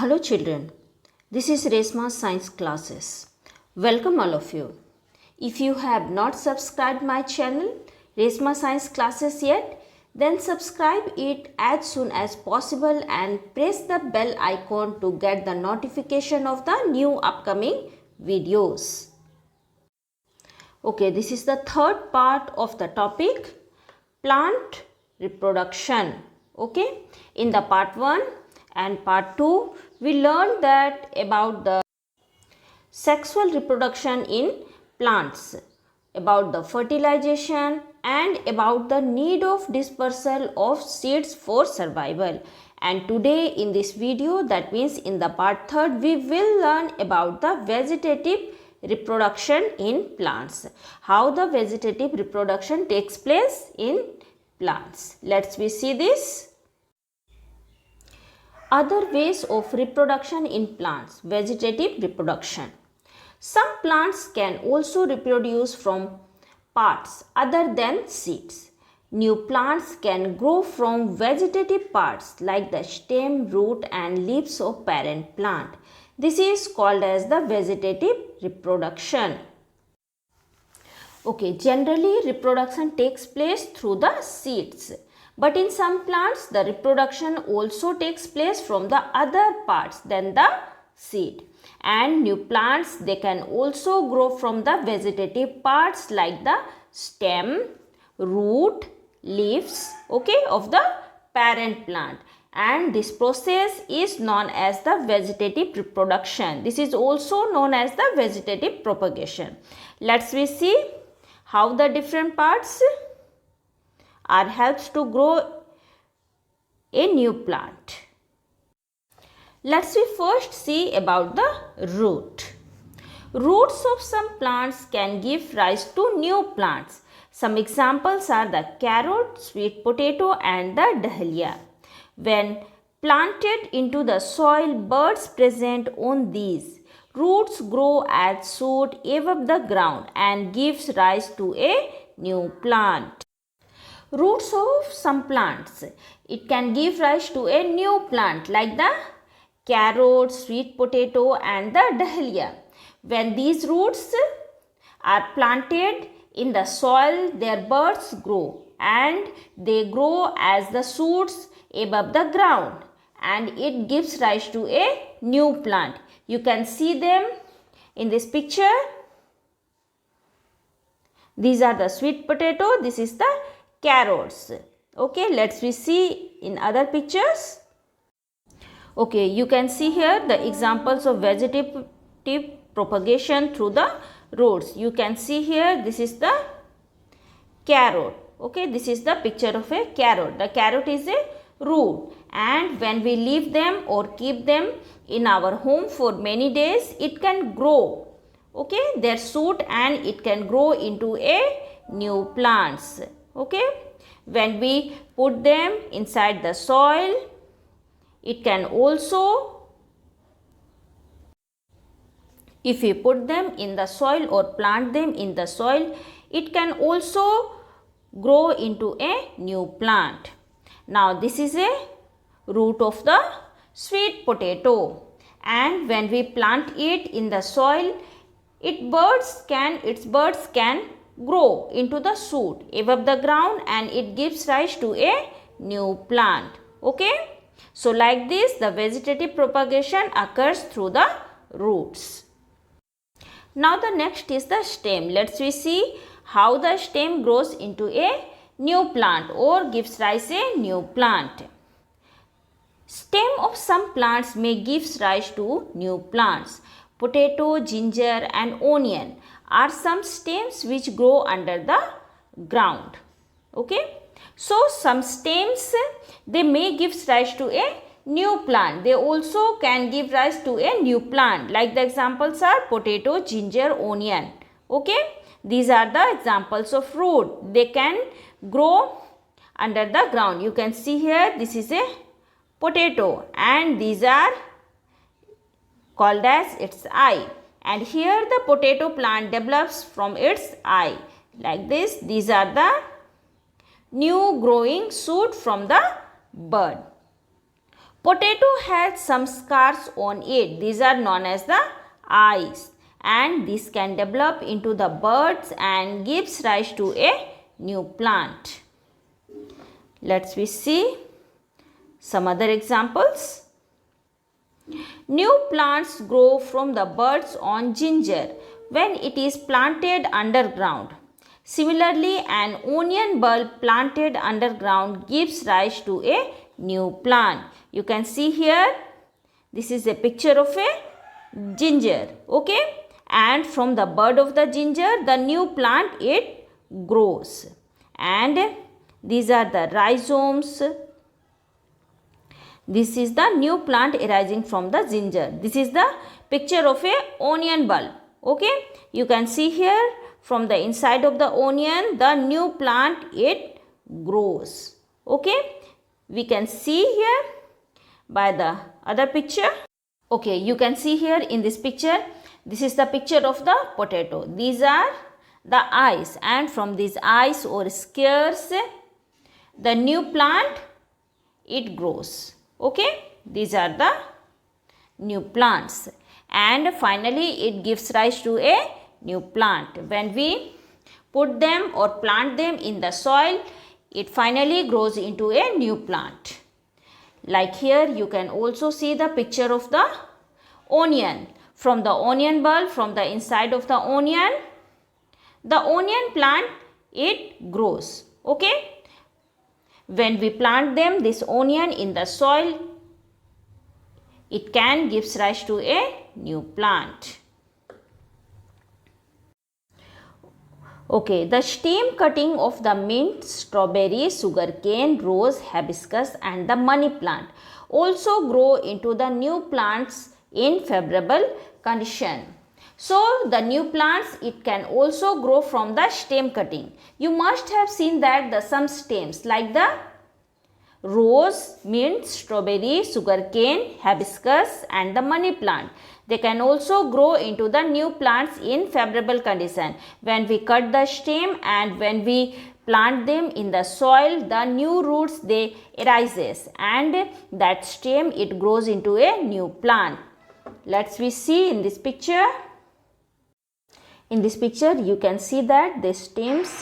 Hello children, this is Resma Science Classes. Welcome all of you. If you have not subscribed my channel Resma Science Classes yet, then subscribe it as soon as possible and press the bell icon to get the notification of the new upcoming videos. Okay, this is the third part of the topic plant reproduction. Okay, in the part 1 and part 2 we learned that about the sexual reproduction in plants, about the fertilization and about the need of dispersal of seeds for survival. And today in this video, that means in the part 3rd, we will learn about the vegetative reproduction in plants, how the vegetative reproduction takes place in plants. Let's see this. Other ways of reproduction in plants, vegetative reproduction. Some plants can also reproduce from parts other than seeds. New plants can grow from vegetative parts like the stem, root and leaves of parent plant. This is called as the vegetative reproduction. Okay, generally reproduction takes place through the seeds. But in some plants, the reproduction also takes place from the other parts than the seed. And new plants, they can also grow from the vegetative parts like the stem, root, leaves, okay, of the parent plant. And this process is known as the vegetative reproduction. This is also known as the vegetative propagation. Let's see how the different parts are helps to grow a new plant. Let's first see about the root. Roots of some plants can give rise to new plants. Some examples are the carrot, sweet potato and the dahlia. When planted into the soil, buds present on these roots grow as shoot above the ground and gives rise to a new plant. Roots of some plants, it can give rise to a new plant like the carrot, sweet potato and the dahlia. When these roots are planted in the soil, their buds grow and they grow as the shoots above the ground and it gives rise to a new plant. You can see them in this picture. These are the sweet potato, this is the carrots. Okay, let's see in other pictures. Okay, you can see here the examples of vegetative propagation through the roots. You can see here this is the carrot. Okay, this is the picture of a carrot. The carrot is a root and when we leave them or keep them in our home for many days, it can grow. Okay, their shoot and it can grow into a new plants. Okay, when we put them inside the soil, it can also, if we put them in the soil or plant them in the soil, it can also grow into a new plant. Now this is a root of the sweet potato and when we plant it in the soil, its buds can grow into the shoot above the ground and it gives rise to a new plant. Okay, so like this the vegetative propagation occurs through the roots. Now the next is the stem. Let's see how the stem grows into a new plant or gives rise a new plant. Stem of some plants may give rise to new plants. Potato, ginger and onion are some stems which grow under the ground. Okay, so some stems, they may give rise to a new plant. They also can give rise to a new plant, like the examples are potato, ginger, onion. Okay, these are the examples of root. They can grow under the ground. You can see here this is a potato and these are called as its eye, and here the potato plant develops from its eye like this. These are the new growing shoot from the bud. Potato has some scars on it. These are known as the eyes, and this can develop into the buds and gives rise to a new plant. Let's see some other examples. New plants grow from the buds on ginger when it is planted underground. Similarly, an onion bulb planted underground gives rise to a new plant. You can see here, this is a picture of a ginger, okay? And from the bud of the ginger, the new plant, it grows. And these are the rhizomes. This is the new plant arising from the ginger. This is the picture of a onion bulb, okay? You can see here, from the inside of the onion, the new plant, it grows, okay? We can see here by the other picture. Okay, you can see here in this picture, this is the picture of the potato. These are the eyes, and from these eyes or scales, the new plant, it grows, okay? These are the new plants, and finally it gives rise to a new plant. When we put them or plant them in the soil, it finally grows into a new plant. Like here, you can also see the picture of the onion. From the onion bulb, from the inside of the onion plant, it grows, okay? When we plant them, this onion in the soil, it can gives rise to a new plant. Okay, the stem cutting of the mint, strawberry, sugarcane, rose, hibiscus and the money plant also grow into the new plants in favorable condition. So, the new plants, it can also grow from the stem cutting. You must have seen that some stems like the rose, mint, strawberry, sugarcane, hibiscus and the money plant, they can also grow into the new plants in favorable condition. When we cut the stem and when we plant them in the soil, the new roots, they arises, and that stem, it grows into a new plant. Let's see in this picture. In this picture, you can see that the stems,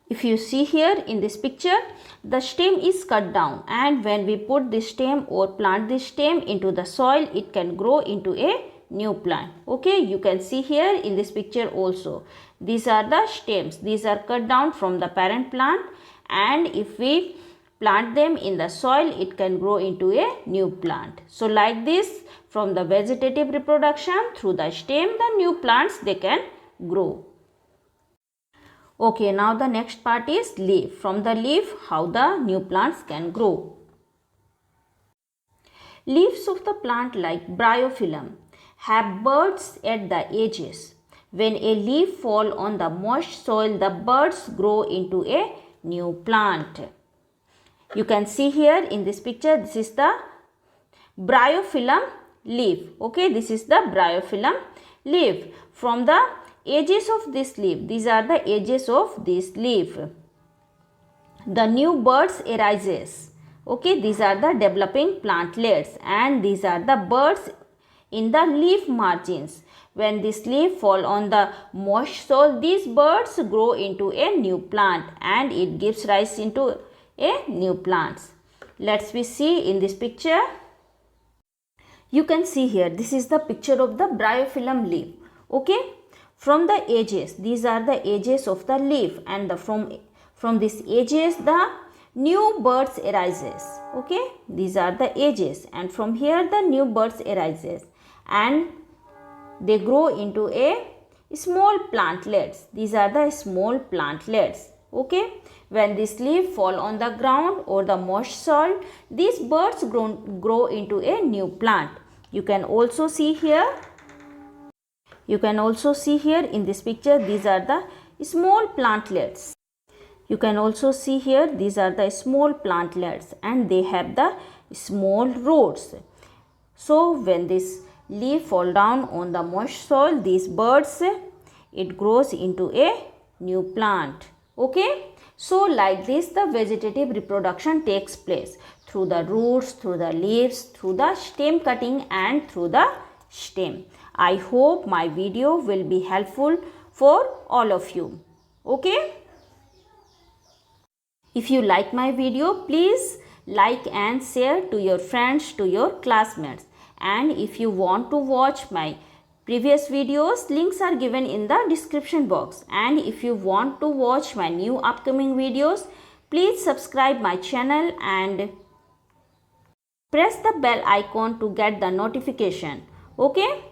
if you see here in this picture, the stem is cut down, and when we put this stem or plant this stem into the soil, it can grow into a new plant. Okay, you can see here in this picture also. These are the stems. These are cut down from the parent plant, and if we plant them in the soil, it can grow into a new plant. So like this, from the vegetative reproduction through the stem, the new plants, they can grow. Okay, now the next part is leaf. From the leaf, how the new plants can grow. Leaves of the plant like bryophyllum have buds at the edges. When a leaf falls on the moist soil, the buds grow into a new plant. You can see here in this picture, this is the bryophyllum leaf. Okay, this is the bryophyllum leaf. From the edges of this leaf, these are the edges of this leaf, the new buds arises. Okay, these are the developing plantlets, and these are the buds in the leaf margins. When this leaf fall on the moist soil, these buds grow into a new plant, and it gives rise into a new plants. Let's see in this picture. You can see here, this is the picture of the bryophyllum leaf. Okay, from the edges, these are the edges of the leaf, and from these edges, the new buds arises. Okay, these are the edges, and from here the new buds arises, and they grow into a small plantlets. These are the small plantlets. Okay, when this leaf fall on the ground or the moist soil, these buds grow into a new plant. You can also see here. You can also see here in this picture, these are the small plantlets. You can also see here, these are the small plantlets, and they have the small roots. So when this leaf fall down on the moist soil, these buds, it grows into a new plant. Okay, so like this the vegetative reproduction takes place. through the roots, through the leaves, through the stem cutting and through the stem. I hope my video will be helpful for all of you. Okay? If you like my video, please like and share to your friends, to your classmates. And if you want to watch my previous videos, links are given in the description box. And if you want to watch my new upcoming videos, please subscribe my channel and press the bell icon to get the notification. Okay?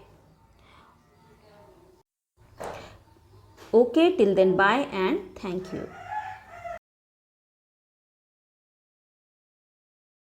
Okay, till then bye and thank you.